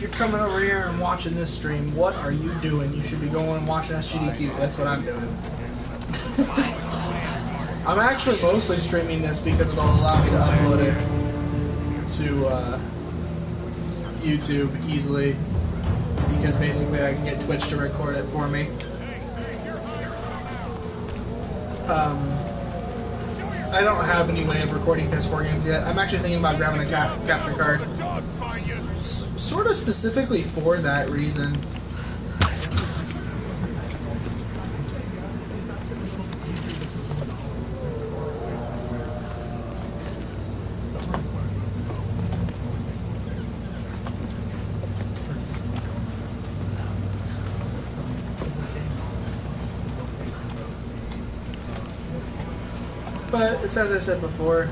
if you're coming over here and watching this stream, what are you doing? You should be going and watching SGDQ. That's what I'm doing. I'm actually mostly streaming this because it'll allow me to upload it to YouTube easily. Because basically I can get Twitch to record it for me. I don't have any way of recording PS4 games yet. I'm actually thinking about grabbing a capture card. Sort of specifically for that reason. But it's as I said before,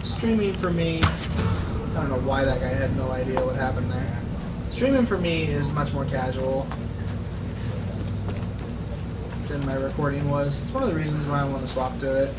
streaming for me, I don't know why that guy had no idea what happened there. Streaming for me is much more casual than my recording was. It's one of the reasons why I want to swap to it.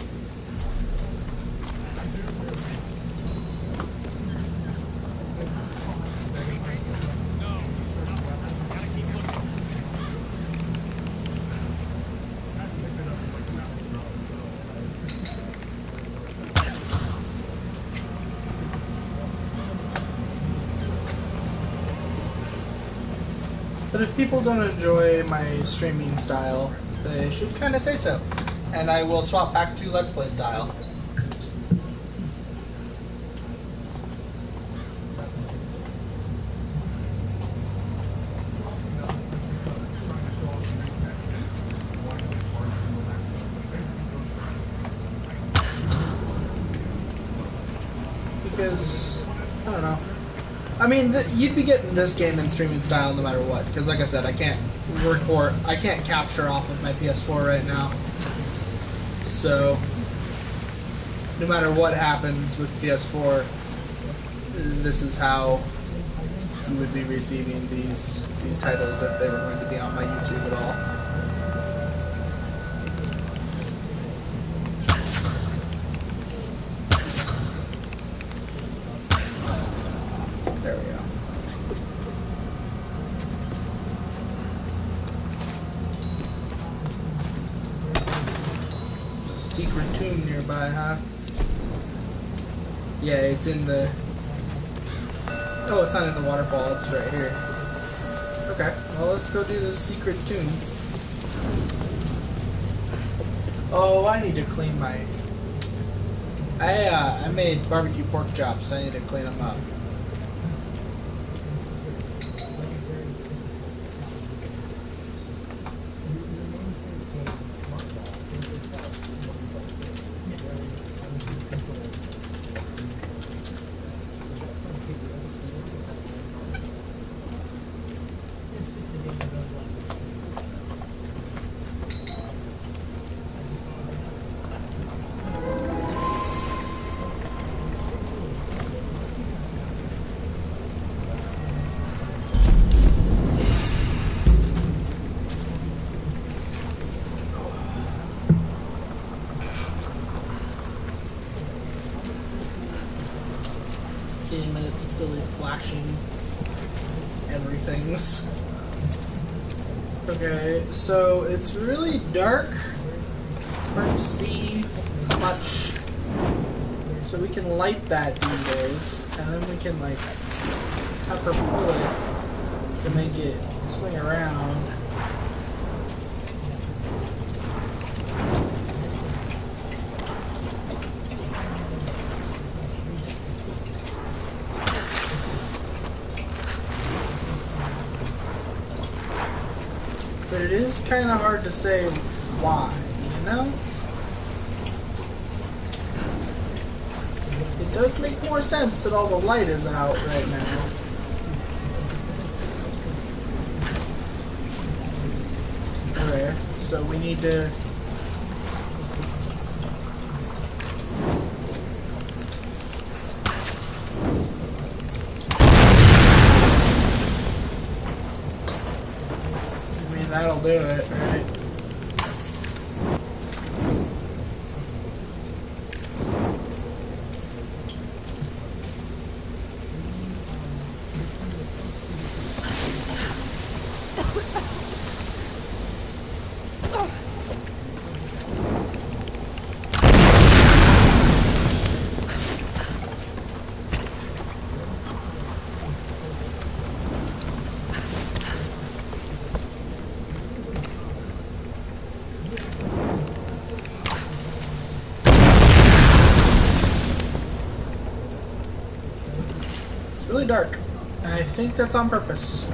But if people don't enjoy my streaming style, they should kind of say so. And I will swap back to Let's Play style. Because, I don't know. I mean, you'd be getting this game in streaming style no matter what, because like I said, I can't record, I can't capture off of my PS4 right now. So, no matter what happens with PS4, this is how you would be receiving these titles if they were going to be on my YouTube at all. Secret tomb nearby, huh? Yeah, it's in the... Oh, it's not in the waterfall, it's right here. Okay, well let's go do this secret tomb. Oh, I need to clean my... I made barbecue pork chops, I need to clean them up. Game and its silly flashing everythings. Okay, so it's really dark. It's hard to see much. So we can light that these days, and then we can like have her pull it to make it swing around. But it is kind of hard to say why, you know? It does make more sense that all the light is out right now. Okay, so we need to... That'll do it, right? really dark. And I think that's on purpose.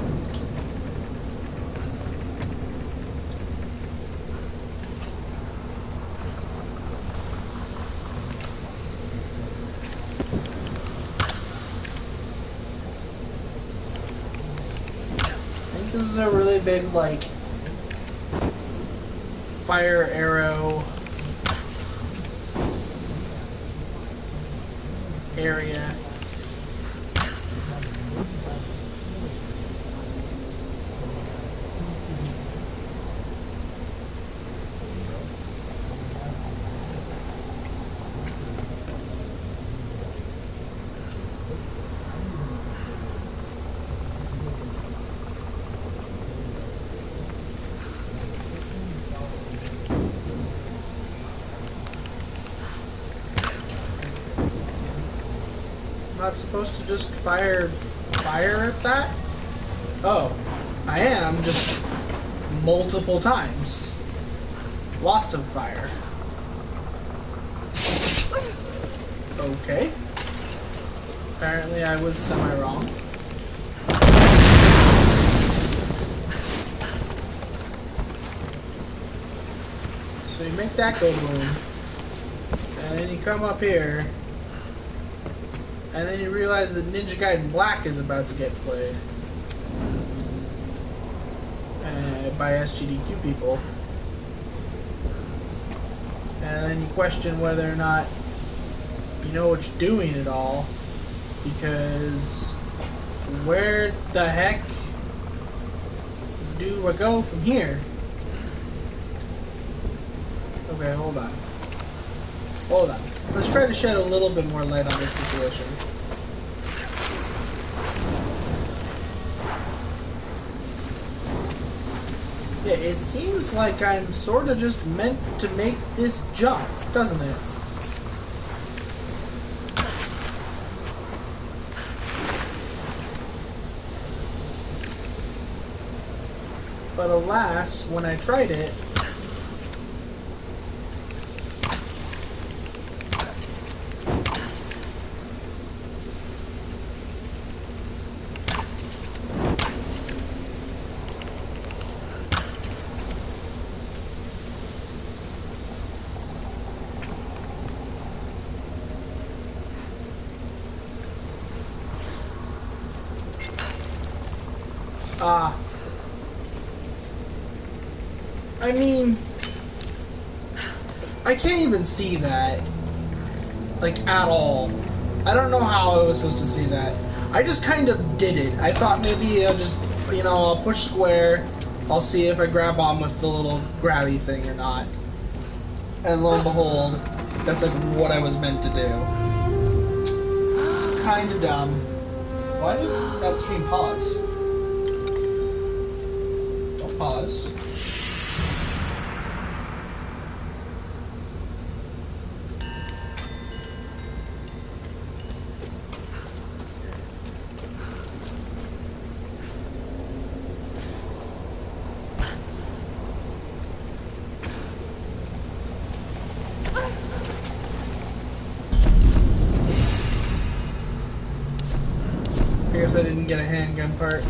I think this is a really big, like, fire arrow area. Not supposed to just fire at that? Oh, I am, just multiple times. Lots of fire. Okay. Apparently I was semi-wrong. So you make that go boom. And then you come up here. And then you realize that Ninja Gaiden Black is about to get played by SGDQ people. And then you question whether or not you know what you're doing at all, because where the heck do I go from here? Okay, hold on. Hold on. Let's try to shed a little bit more light on this situation. Yeah, it seems like I'm sort of just meant to make this jump, doesn't it? But alas, when I tried it, I mean, I can't even see that, like, at all. I don't know how I was supposed to see that. I just kind of did it. I thought maybe I'll just, you know, I'll push square, I'll see if I grab on with the little grabby thing or not. And lo and behold, that's like what I was meant to do. Kinda dumb. Why did that stream pause? Don't pause. I guess I didn't get a handgun part.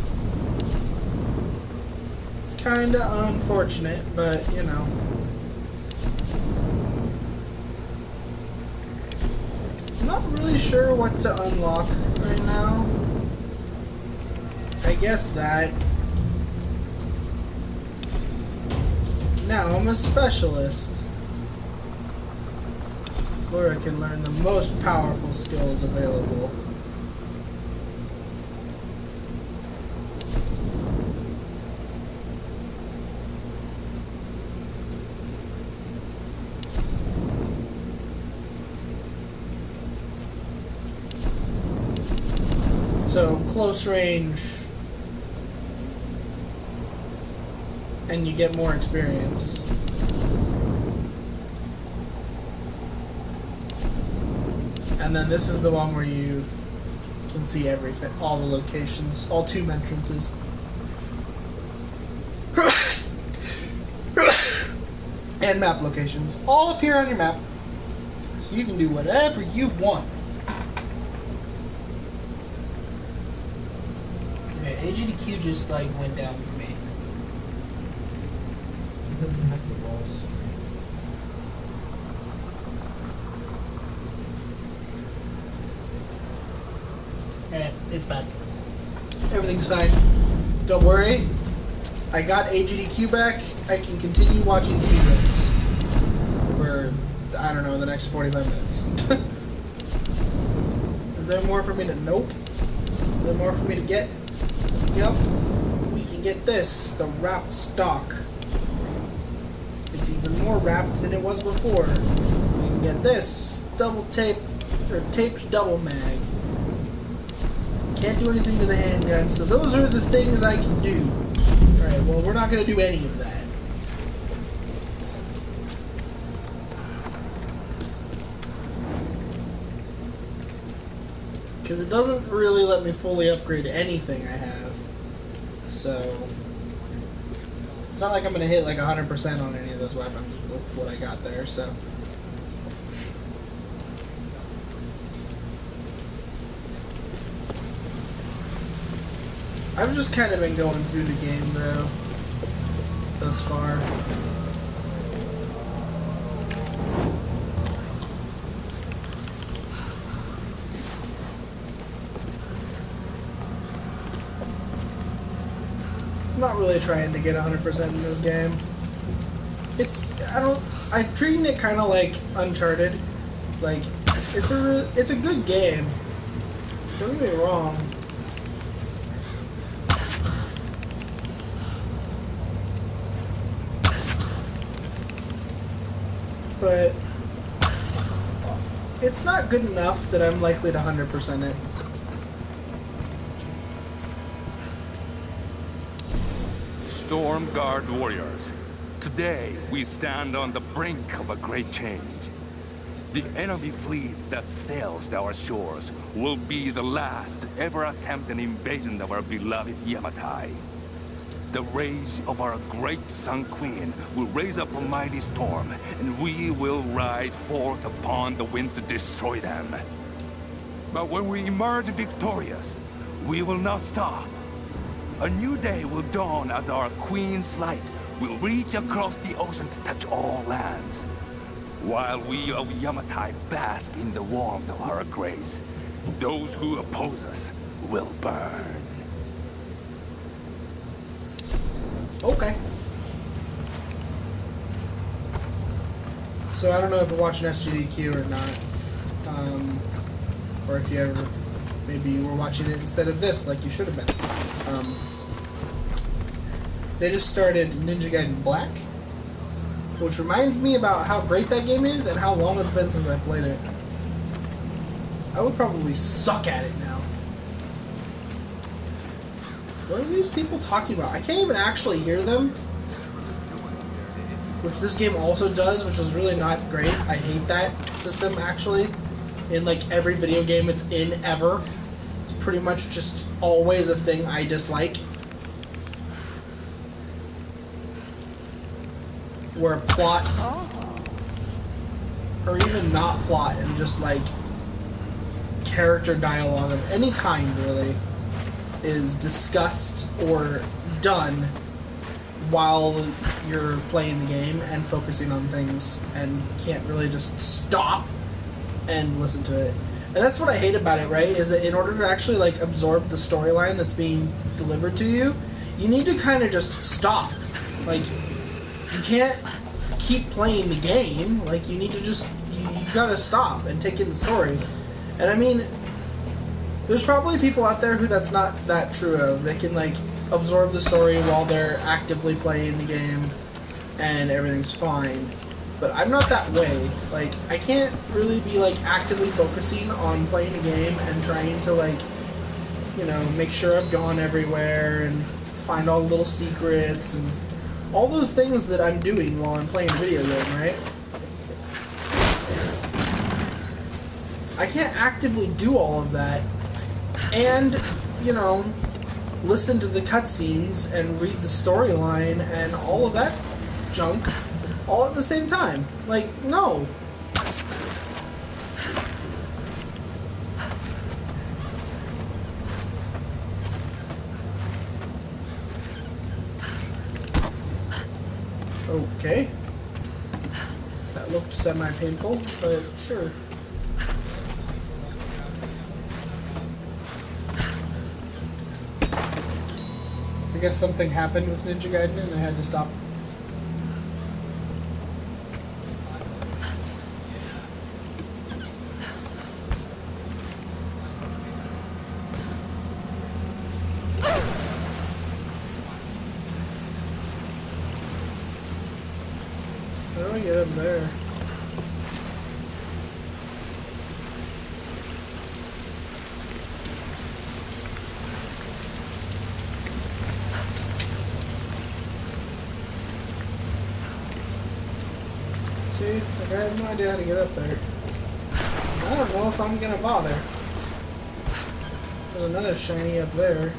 It's kinda unfortunate, but you know. I'm not really sure what to unlock right now. I guess that. Now I'm a specialist. Where I can learn the most powerful skills available. So, close range, and you get more experience. And then this is the one where you can see everything, all the locations, all tomb entrances. And map locations, all appear on your map, so you can do whatever you want. Okay, AGDQ just like went down for me. It doesn't have the walls. It's back. Everything's fine. Don't worry. I got AGDQ back. I can continue watching speedruns for, I don't know, the next 45 minutes. Is there more for me to... Nope. Is there more for me to get? Yep. We can get this. The wrapped stock. It's even more wrapped than it was before. We can get this. Double tape, or taped double mag. Can't do anything to the handgun, so those are the things I can do. Alright, well, we're not going to do any of that. Because it doesn't really let me fully upgrade anything I have. So, it's not like I'm going to hit like 100% on any of those weapons with what I got there, so... I've just kind of been going through the game, though, thus far. I'm not really trying to get 100% in this game. I'm treating it kind of like Uncharted. Like, it's a good game. Don't get me wrong. But it's not good enough that I'm likely to 100% it. Storm Guard warriors, today we stand on the brink of a great change. The enemy fleet that sails our shores will be the last to ever attempt an invasion of our beloved Yamatai. The rage of our great Sun Queen will raise up a mighty storm, and we will ride forth upon the winds to destroy them. But when we emerge victorious, we will not stop. A new day will dawn as our Queen's light will reach across the ocean to touch all lands. While we of Yamatai bask in the warmth of her grace, those who oppose us will burn. Okay. So I don't know if you're watching SGDQ or not, or if you ever, maybe you were watching it instead of this, like you should have been. They just started Ninja Gaiden Black, which reminds me about how great that game is and how long it's been since I played it. I would probably suck at it now. What are these people talking about? I can't even actually hear them. Which this game also does, which is really not great. I hate that system, actually. In, like, every video game it's in ever. It's pretty much just always a thing I dislike. Where plot, or even not plot, and just, like, character dialogue of any kind, really, is discussed or done while you're playing the game and focusing on things and can't really just stop and listen to it. And that's what I hate about it, right? Is that in order to actually like absorb the storyline that's being delivered to you, you need to kind of just stop. Like, you can't keep playing the game. Like, you need to just, you gotta stop and take in the story. And I mean, there's probably people out there who that's not that true of. They can, like, absorb the story while they're actively playing the game, and everything's fine. But I'm not that way. Like, I can't really be, like, actively focusing on playing a game and trying to, like, you know, make sure I've gone everywhere and find all the little secrets and all those things that I'm doing while I'm playing a video game, right? I can't actively do all of that and, you know, listen to the cutscenes and read the storyline and all of that junk all at the same time. Like, no. Okay. That looked semi-painful, but sure. I guess something happened with Ninja Gaiden and they had to stop. How do I get up there? See, like I have no idea how to get up there. I don't know if I'm gonna bother. There's another shiny up there.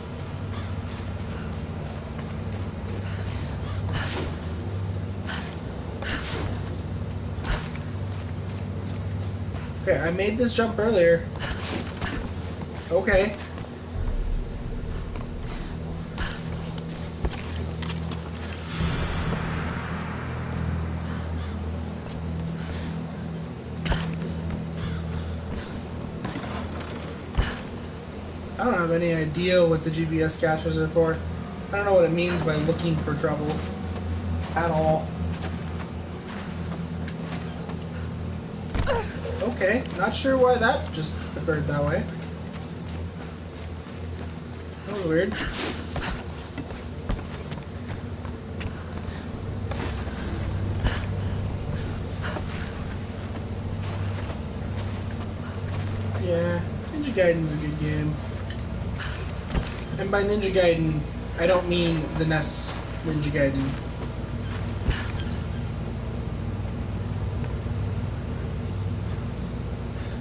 Okay, I made this jump earlier. Okay. I don't have any idea what the GPS caches are for. I don't know what it means by looking for trouble. At all. Okay, not sure why that just occurred that way. That was weird. Yeah, Ninja Gaiden's a good game. And by Ninja Gaiden, I don't mean the NES Ninja Gaiden.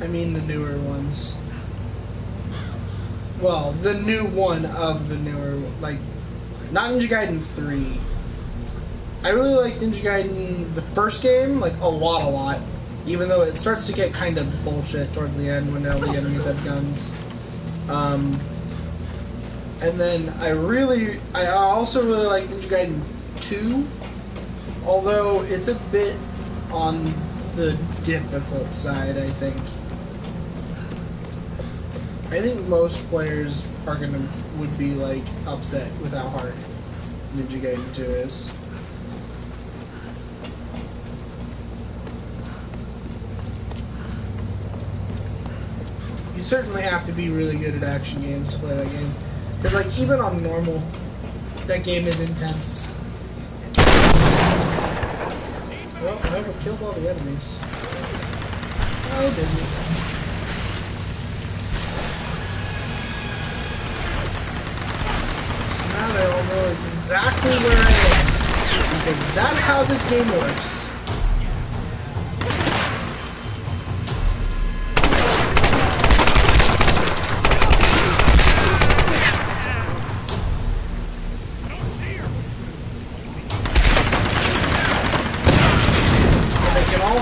I mean the newer ones. Well, the new one of the newer, like, not Ninja Gaiden 3. I really like Ninja Gaiden, the first game, like, a lot. Even though it starts to get kind of bullshit towards the end when all the enemies have guns. And then I also really like Ninja Gaiden 2, although it's a bit on the difficult side, I think. I think most players would be like upset with how hard Ninja Gaiden 2 is. You certainly have to be really good at action games to play that game. Because, like, even on normal, that game is intense. Well, I would killed all the enemies. Oh, didn't. So now they all know exactly where I am. Because that's how this game works.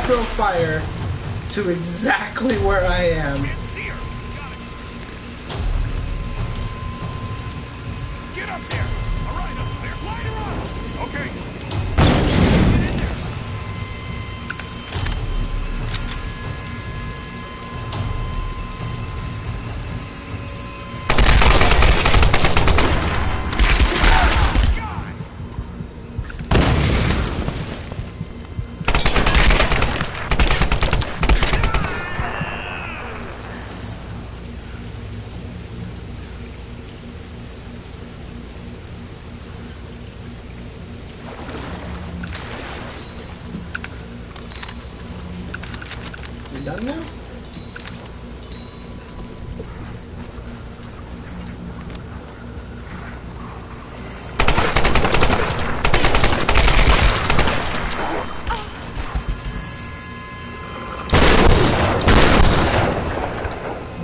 Throw fire to exactly where I am. Get up there! Alright, up there. Light her up! Okay. Done now?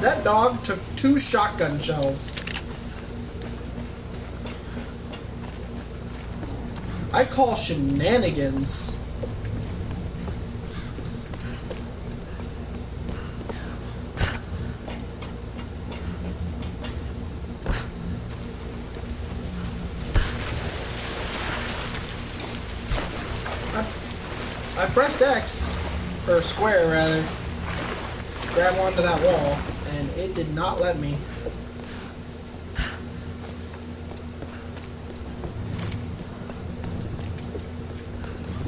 That dog took 2 shotgun shells. I call shenanigans. pressed X, or square rather, grab onto that wall, and it did not let me.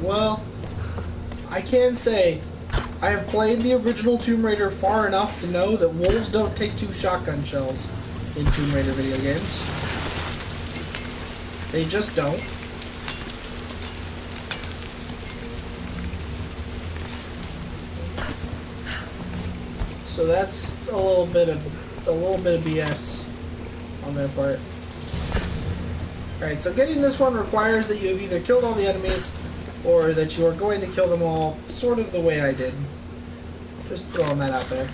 Well, I can say I have played the original Tomb Raider far enough to know that wolves don't take 2 shotgun shells in Tomb Raider video games. They just don't. So that's a little bit of BS on their part. Alright, so getting this one requires that you have either killed all the enemies or that you are going to kill them all sort of the way I did. Just throwing that out there.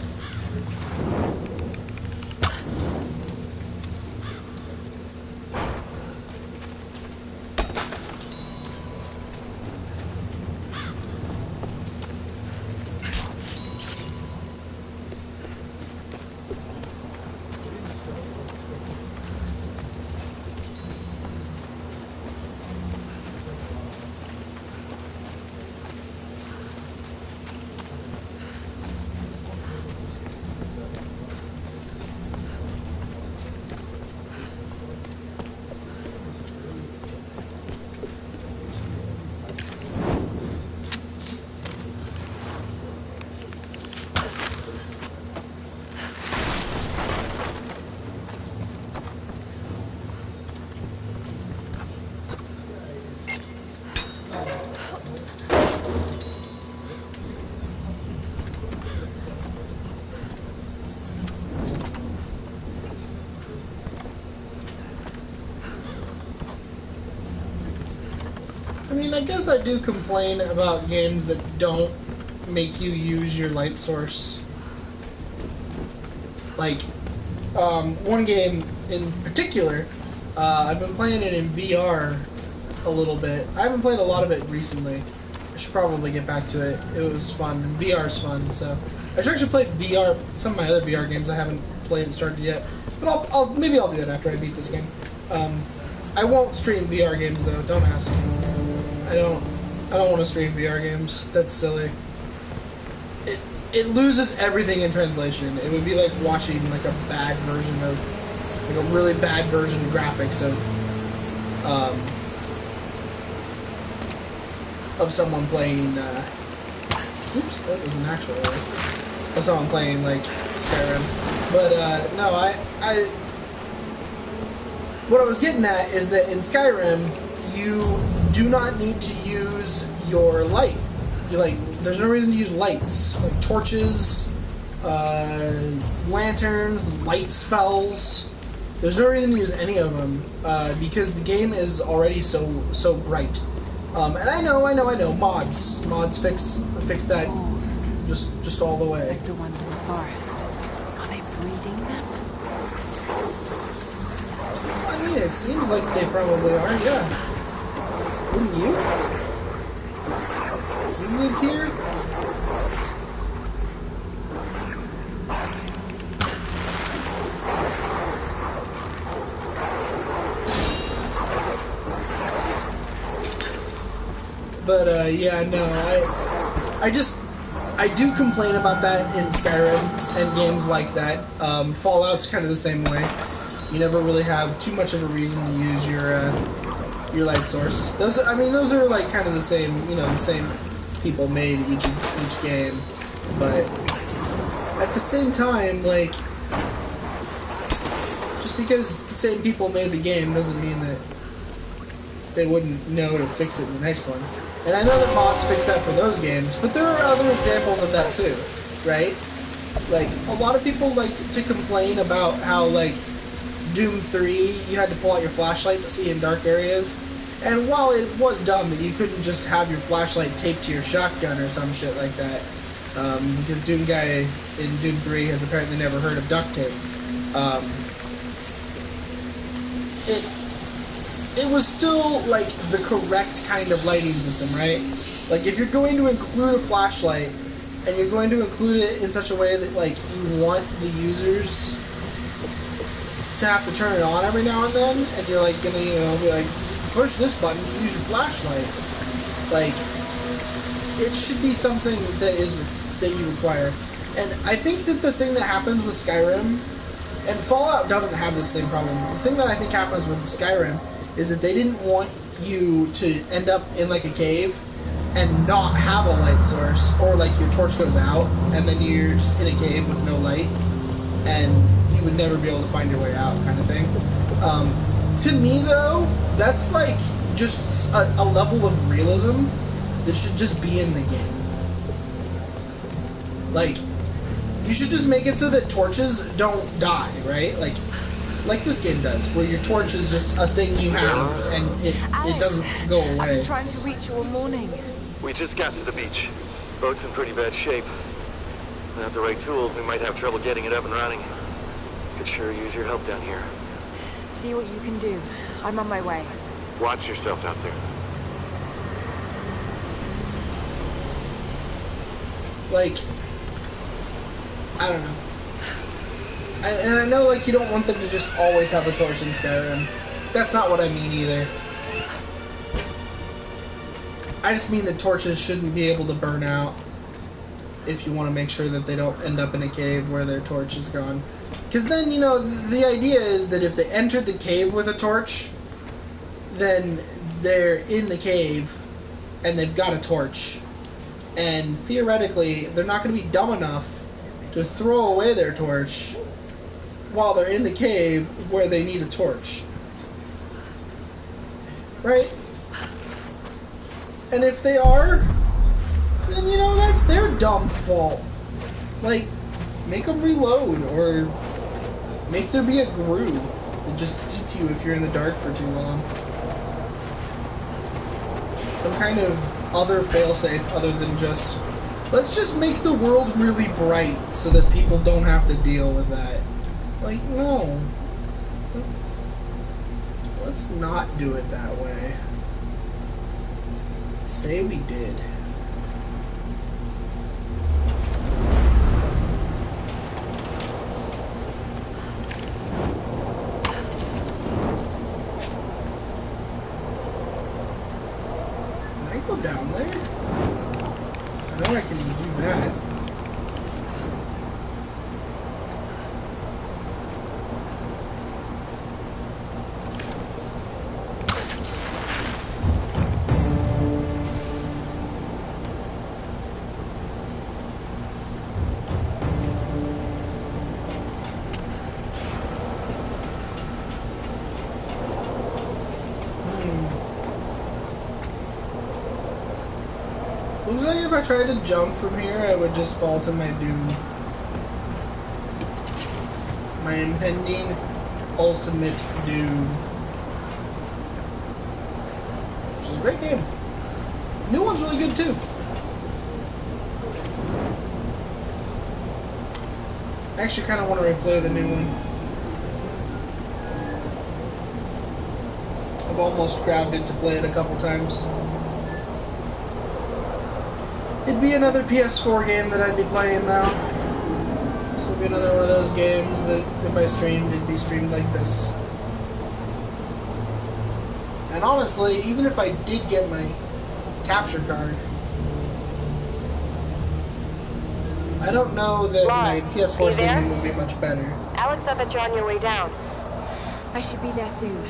I mean, I guess I do complain about games that don't make you use your light source. Like, one game in particular, I've been playing it in VR a little bit. I haven't played a lot of it recently. I should probably get back to it. It was fun. VR's fun, so I should actually play VR. Some of my other VR games I haven't played and started yet, but maybe I'll do that after I beat this game. I won't stream VR games though. Don't ask. I don't want to stream VR games. That's silly. It loses everything in translation. It would be like watching like a bad version of, like a really bad version of graphics of someone playing. Oops, that was an actual error. Of someone playing like Skyrim. But no, what I was getting at is that in Skyrim, you do not need to use your light. There's no reason to use lights, like torches, lanterns, light spells. There's no reason to use any of them because the game is already so bright. And I know. Mods fix that just all the way. Like the ones in the forest. Are they breeding them? I mean, it seems like they probably are. Yeah. Wouldn't you? You lived here? But yeah, no, I do complain about that in Skyrim and games like that. Fallout's kind of the same way. You never really have too much of a reason to use your light source. Those are like kind of the same, the same people made each game, but at the same time, like, just because the same people made the game doesn't mean that they wouldn't know to fix it in the next one. And I know that mods fix that for those games, but there are other examples of that too, right? Like, a lot of people like to complain about how, like, Doom 3, you had to pull out your flashlight to see in dark areas. And while it was dumb that you couldn't just have your flashlight taped to your shotgun or some shit like that, because Doom Guy in Doom 3 has apparently never heard of duct tape, it was still, like, the correct kind of lighting system, right? Like, if you're going to include a flashlight, and you're going to include it in such a way that, like, you want the users to have to turn it on every now and then, and you're, like, gonna, be like, push this button to use your flashlight. Like, it should be something that you require. And I think that the thing that happens with Skyrim, and Fallout doesn't have the same problem. The thing that I think happens with Skyrim is that they didn't want you to end up in like a cave and not have a light source, or like your torch goes out and then you're just in a cave with no light and you would never be able to find your way out, kind of thing. To me though, that's like just a level of realism that should just be in the game. Like, you should just make it so that torches don't die, right? Like this game does, where your torch is just a thing you have and it doesn't go away. I've been trying to reach you all morning. We just got to the beach. Boat's in pretty bad shape. Without the right tools, we might have trouble getting it up and running. Could sure use your help down here. See what you can do. I'm on my way. Watch yourself out there. Like, I don't know. And I know, like, you don't want them to just always have a torch in Skyrim. That's not what I mean either. I just mean that torches shouldn't be able to burn out if you want to make sure that they don't end up in a cave where their torch is gone. Because then, you know, the idea is that if they entered the cave with a torch, then they're in the cave and they've got a torch. And theoretically, they're not going to be dumb enough to throw away their torch while they're in the cave where they need a torch. Right? And if they are, then, you know, that's their dumb fault. Like, make them reload, or make there be a grue that just eats you if you're in the dark for too long. Some kind of other failsafe other than just, let's just make the world really bright so that people don't have to deal with that. Like, no. Let's not do it that way. Say we did. Can I go down there? I know I can do that. Looks like if I tried to jump from here, I would just fall to my doom. My impending ultimate doom. Which is a great game. New one's really good too. I actually kind of want to replay the new one. I've almost grabbed it to play it a couple times. It'd be another PS4 game that I'd be playing now. This would be another one of those games that if I streamed, it'd be streamed like this. And honestly, even if I did get my capture card, I don't know that my PS4 streaming would be much better. Alex, I bet you're on your way down. I should be there soon.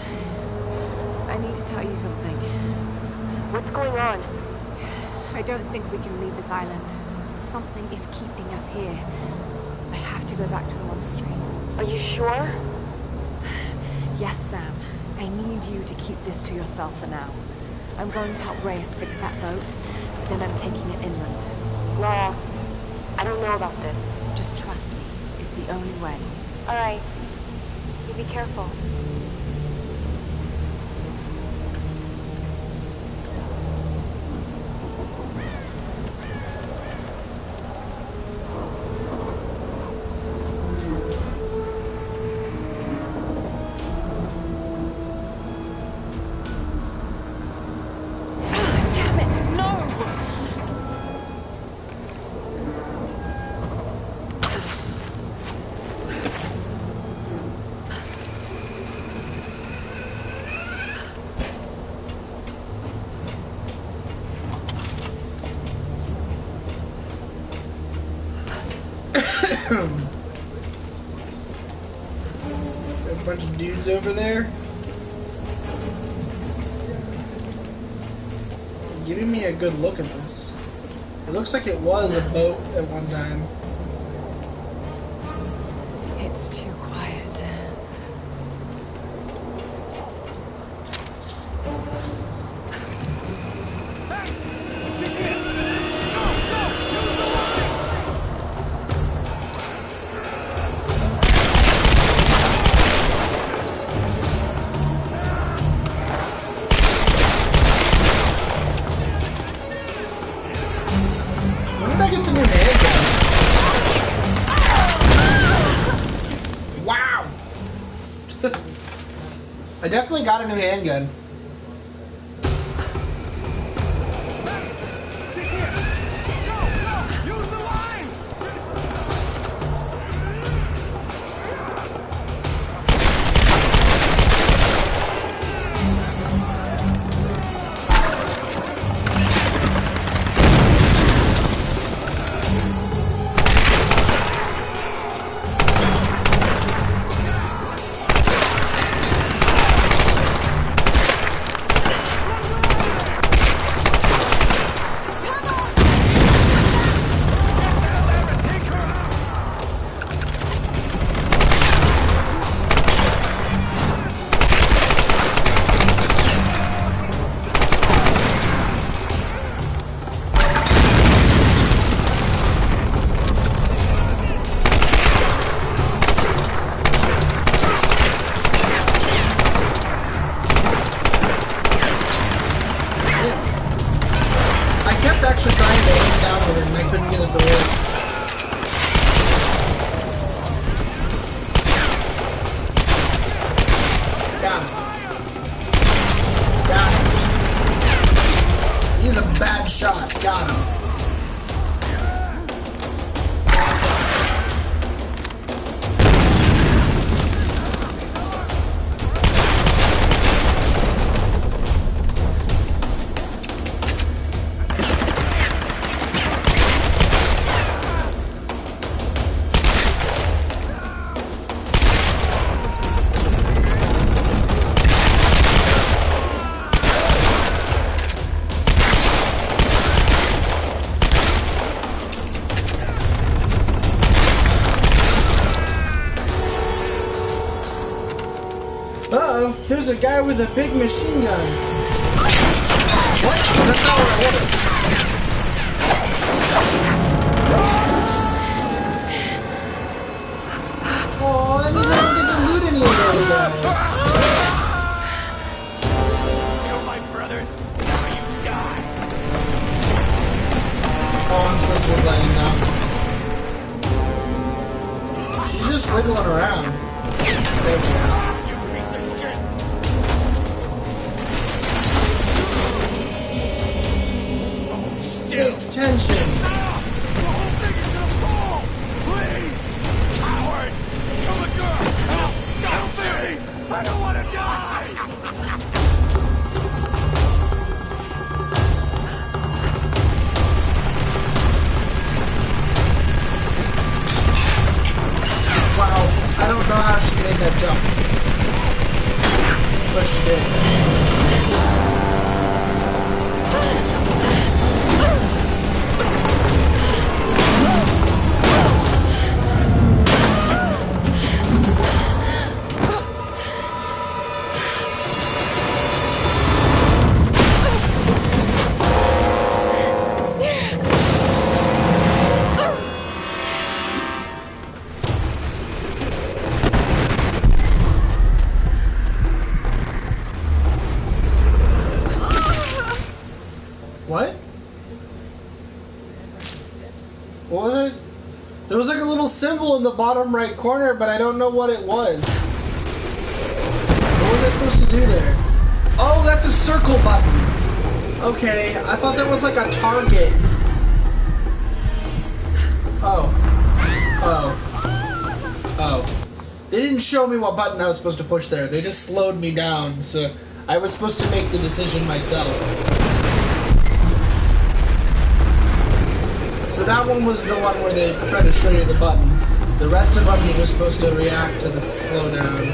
I need to tell you something. What's going on? I don't think we can leave this island. Something is keeping us here. I have to go back to the monastery. Are you sure? Yes, Sam. I need you to keep this to yourself for now. I'm going to help Reyes fix that boat, but then I'm taking it inland. Laura, I don't know about this. Just trust me. It's the only way. All right. You be careful. A bunch of dudes over there. Giving me a good look at this. It looks like it was a boat at one time. It's too quiet. When did I get the new handgun? Wow! I definitely got a new handgun. Actually trying to aim down with it and I couldn't get it to work. Got him. He's a bad shot. Got him. Uh-oh, there's a guy with a big machine gun. What? That's not what I wanted. Oh, that means I don't get to loot any of those guys. Kill my brothers, or you die. Oh, I'm supposed to be playing now. She's just wiggling around. There we go. Big tension. The whole thing is gonna fall! Please! Howard! Kill the girl! And I'll stop there! I don't want to die! Wow, I don't know how she made that jump. But she did. What? What was it? There was like a little symbol in the bottom right corner, but I don't know what it was. What was I supposed to do there? Oh, that's a circle button. Okay, I thought that was like a target. Oh. They didn't show me what button I was supposed to push there. They just slowed me down, so I was supposed to make the decision myself. So that one was the one where they tried to show you the button. The rest of them, you're just supposed to react to the slowdown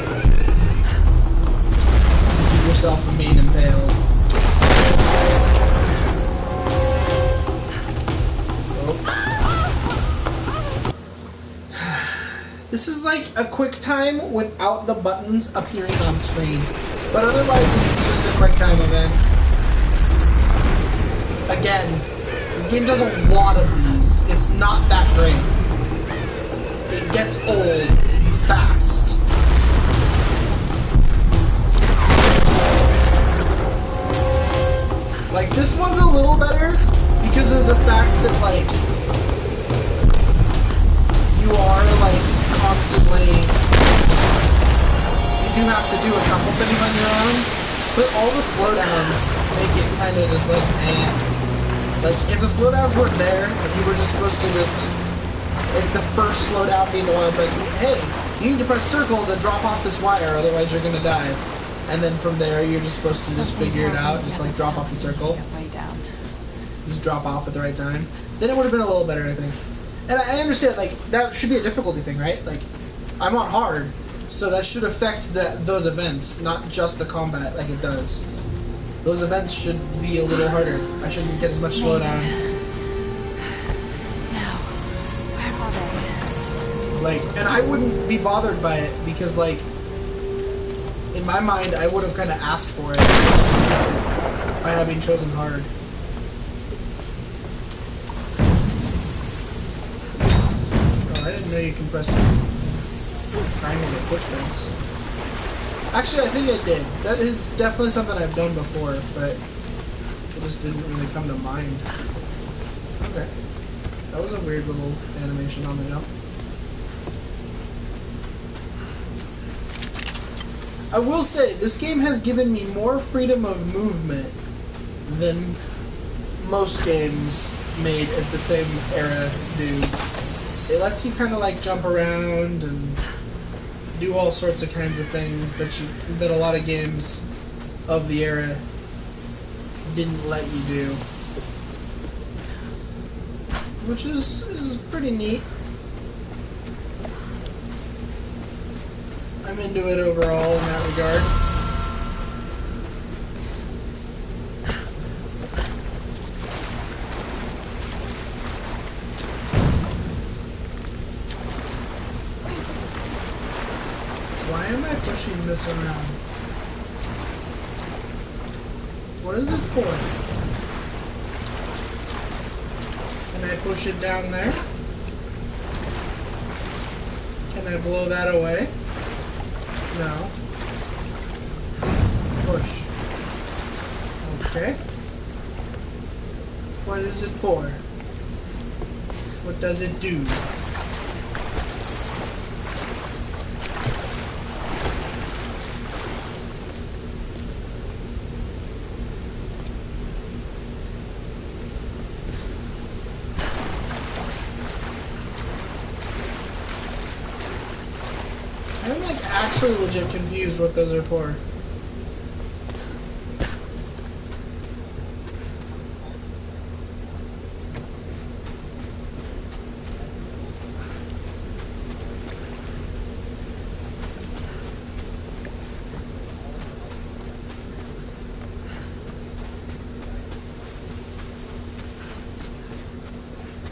to keep yourself from being impaled. This is like a quick time without the buttons appearing on screen. But otherwise, this is just a quick time event. Again, this game does a lot of these. It's not that great. It gets old fast. Like, this one's a little better because of the fact that, like, you are, like, constantly, you do have to do a couple things on your own, but all the slowdowns make it kind of just like, like, if the slowdowns weren't there, and you were just supposed to just, like, the first slowdown being the one that's like, hey, you need to press circle to drop off this wire, otherwise you're gonna die. And then from there, you're just supposed to just figure it out, just, like, drop off the circle. Just drop off at the right time. Then it would have been a little better, I think. And I understand, like, that should be a difficulty thing, right? Like, I'm on hard, so that should affect those events, not just the combat like it does. Those events should be a little harder. I shouldn't get as much slowdown. No. Where are they? Like, and I wouldn't be bothered by it, because, like, in my mind, I would have kind of asked for it by having chosen hard. I didn't know you can press triangle to push things. Actually, I think I did. That is definitely something I've done before, but it just didn't really come to mind. Okay. That was a weird little animation on the jump. I will say, this game has given me more freedom of movement than most games made at the same era do. It lets you kind of like jump around and do all sorts of kinds of things that a lot of games of the era didn't let you do, which is pretty neat. I'm into it overall in that regard. Why am I pushing this around? What is it for? Can I push it down there? Can I blow that away? No. Push. Okay. What is it for? What does it do? I'm like actually legit confused what those are for.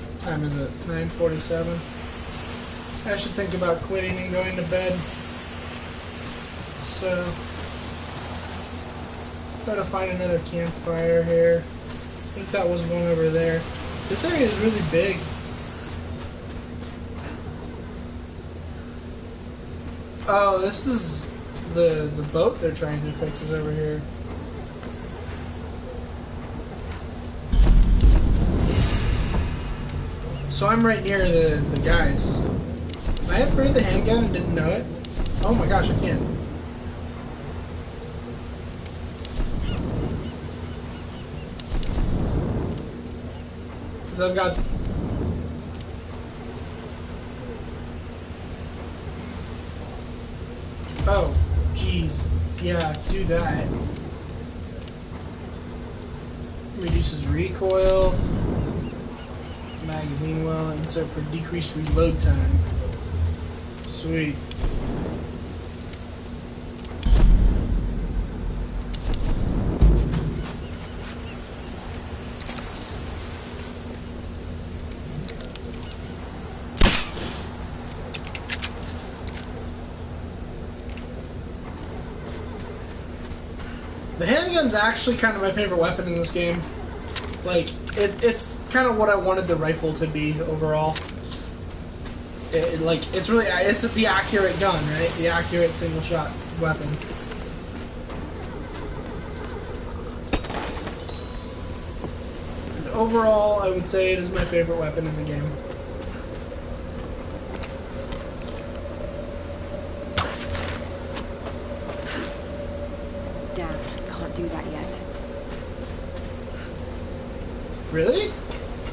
What time is it? 9:47. I should think about quitting and going to bed. So, try to find another campfire here. I think that was one over there. This area is really big. Oh, this is the boat they're trying to fix is over here. So I'm right near the guys. I upgraded the handgun and didn't know it. Oh my gosh, I can't. Because I've got... Oh, jeez. Yeah, do that. Reduces recoil. Magazine well, insert for decreased reload time. Sweet. The handgun's actually kind of my favorite weapon in this game. Like, it's kind of what I wanted the rifle to be overall. It's really, it's the accurate gun, right? The accurate single-shot weapon. And overall, I would say it is my favorite weapon in the game. Damn, can't do that yet. Really?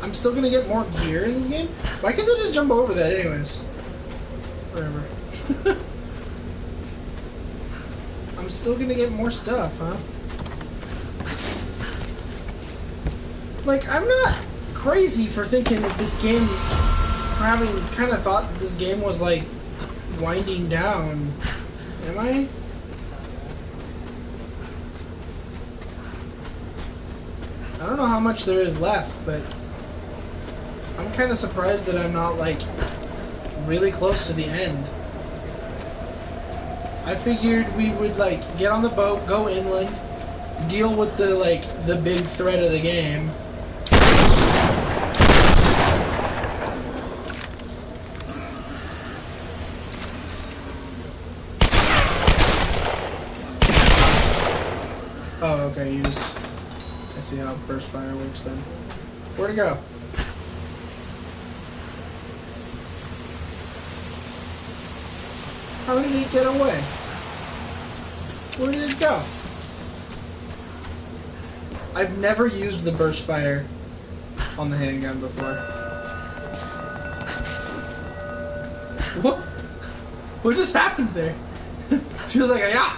I'm still gonna get more gear in this game? Why can't I just jump over that anyways? Whatever. I'm still gonna get more stuff, huh? Like, I'm not crazy for thinking that this game, for having kind of thought that this game was, like, winding down. Am I? I don't know how much there is left, but I'm kind of surprised that I'm not, like, really close to the end. I figured we would, like, get on the boat, go inland, deal with the, like, the big threat of the game. Oh, okay, you just... I see how burst fire works then. Where'd it go? How did it get away? Where did it go? I've never used the burst fire on the handgun before. What? What just happened there? She was like, "Yeah,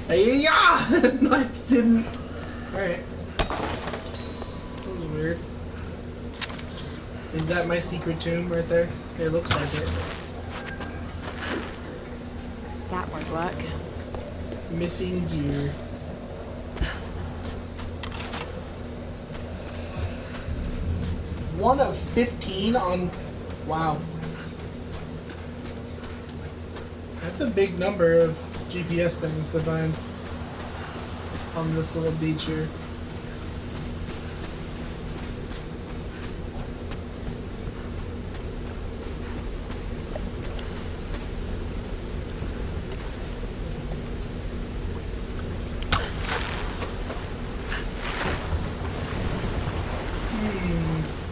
yeah," and I didn't. All right. That was weird. Is that my secret tomb right there? It looks like it. That won't work. Missing gear. One of 15 on... Wow. That's a big number of GPS things to find on this little beach here.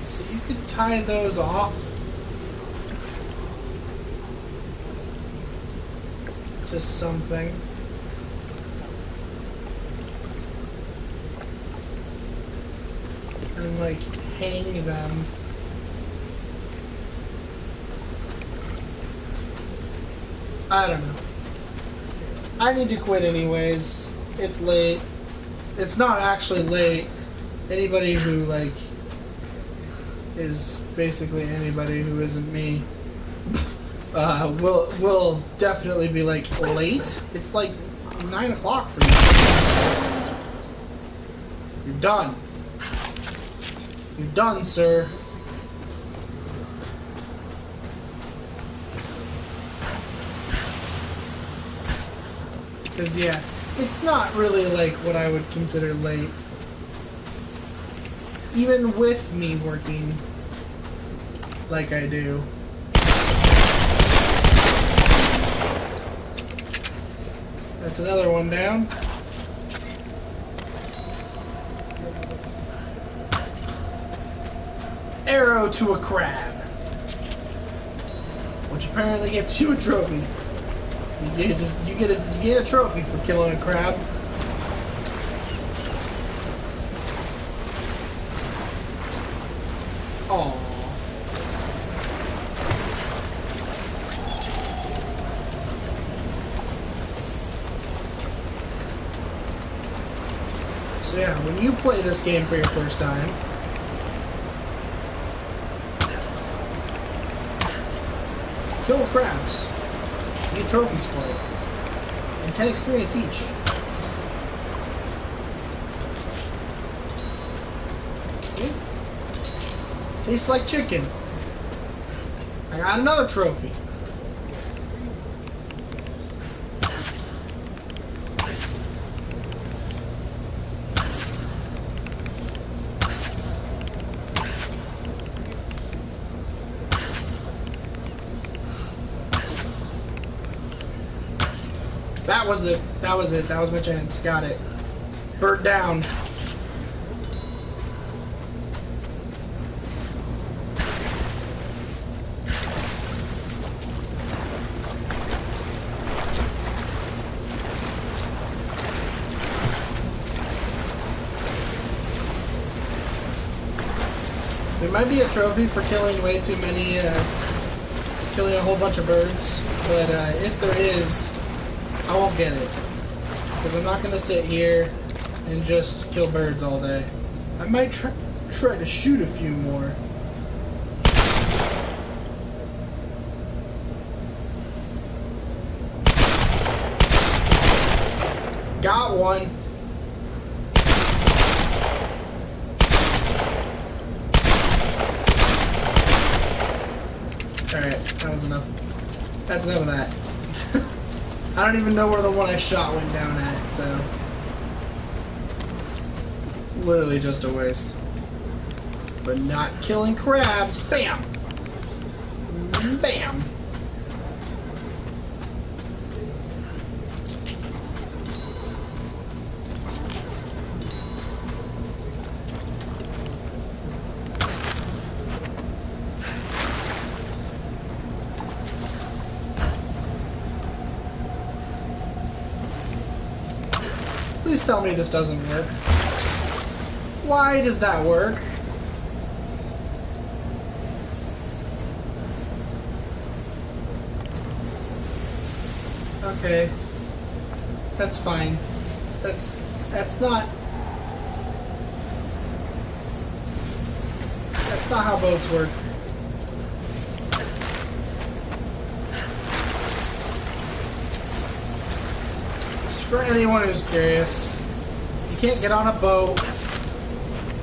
So you could tie those off to something. And like hang them. I don't know. I need to quit anyways. It's late. It's not actually late. Anybody who like is basically anybody who isn't me will definitely be like late. It's like 9 o'clock for you. You're done. You're done, sir. Because yeah, it's not really like what I would consider late. Even with me working like I do. That's another one down. Arrow to a crab. Which apparently gets you a trophy. You get a trophy for killing a crab. Oh. So yeah, when you play this game for your first time, kill crabs. 8 trophies for it. And 10 experience each. See? Tastes like chicken. I got another trophy. That was it. That was it. That was my chance. Got it. Bird down. There might be a trophy for killing way too many, killing a whole bunch of birds, but if there is, I won't get it. Because I'm not going to sit here and just kill birds all day. I might try to shoot a few more. Got one. Alright, that was enough. That's enough of that. I don't even know where the one I shot went down at, so... It's literally just a waste. But not killing crabs. Bam! Bam! Please tell me this doesn't work. Why does that work? Okay. That's fine. That's not how boats work. For anyone who's curious, you can't get on a boat,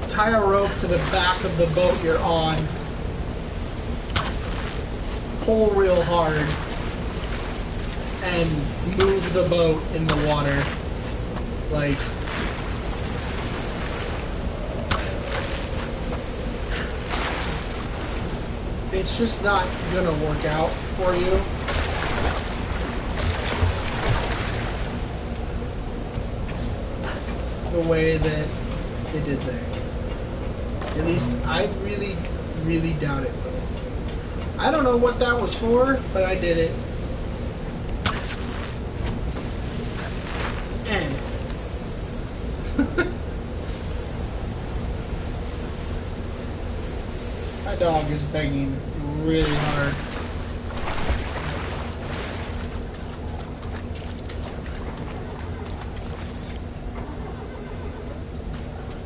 tie a rope to the back of the boat you're on, pull real hard, and move the boat in the water. Like, it's just not gonna work out for you. The way that they did there. At least I really, really doubt it will. I don't know what that was for, but I did it. My dog is begging really hard.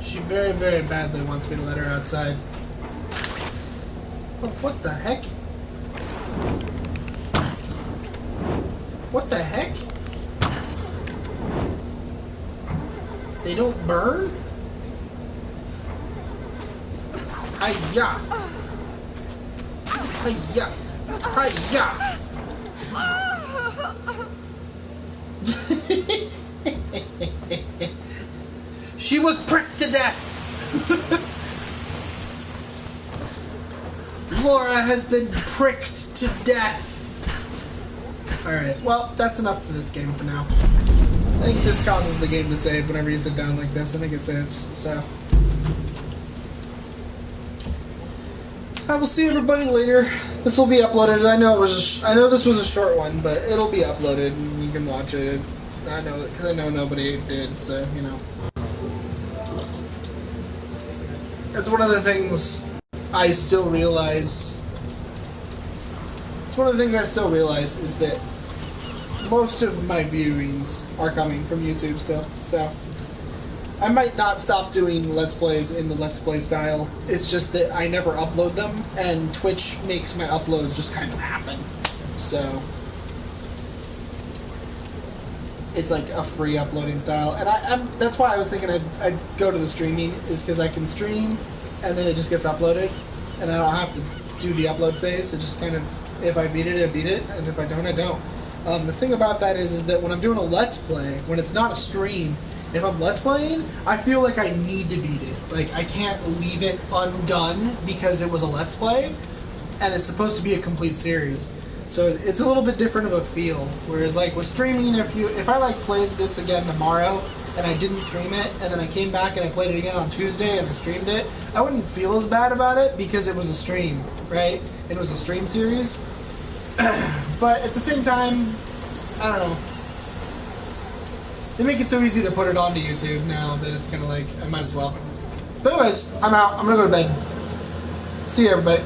She very, very badly wants me to let her outside. Oh, what the heck? What the heck? They don't burn? Hi-ya! Hi-ya! Hi-ya! She was pricked to death! Laura has been pricked to death! Alright, well, that's enough for this game for now. I think this causes the game to save whenever you sit down like this. I think it saves, so... I will see everybody later. This will be uploaded. I know this was a short one, but it'll be uploaded and you can watch it. I know that because I know nobody did, so you know. It's one of the things I still realize. It's one of the things I still realize is that most of my viewings are coming from YouTube still, so I might not stop doing Let's Plays in the Let's Play style. It's just that I never upload them, and Twitch makes my uploads just kind of happen. So, it's like a free uploading style, and that's why I was thinking I'd go to the streaming, is because I can stream, and then it just gets uploaded, and I don't have to do the upload phase. It just kind of, if I beat it, I beat it, and if I don't, I don't. The thing about that is that when I'm doing a Let's Play, when it's not a stream, if I'm Let's Playing, I feel like I need to beat it. Like, I can't leave it undone because it was a Let's Play, and it's supposed to be a complete series. So it's a little bit different of a feel. Whereas, like, with streaming, if I, like, played this again tomorrow, and I didn't stream it, and then I came back and I played it again on Tuesday and I streamed it, I wouldn't feel as bad about it because it was a stream, right? It was a stream series. But at the same time, I don't know. They make it so easy to put it onto YouTube now that it's kind of like, I might as well. But anyways, I'm out. I'm going to go to bed. See you, everybody.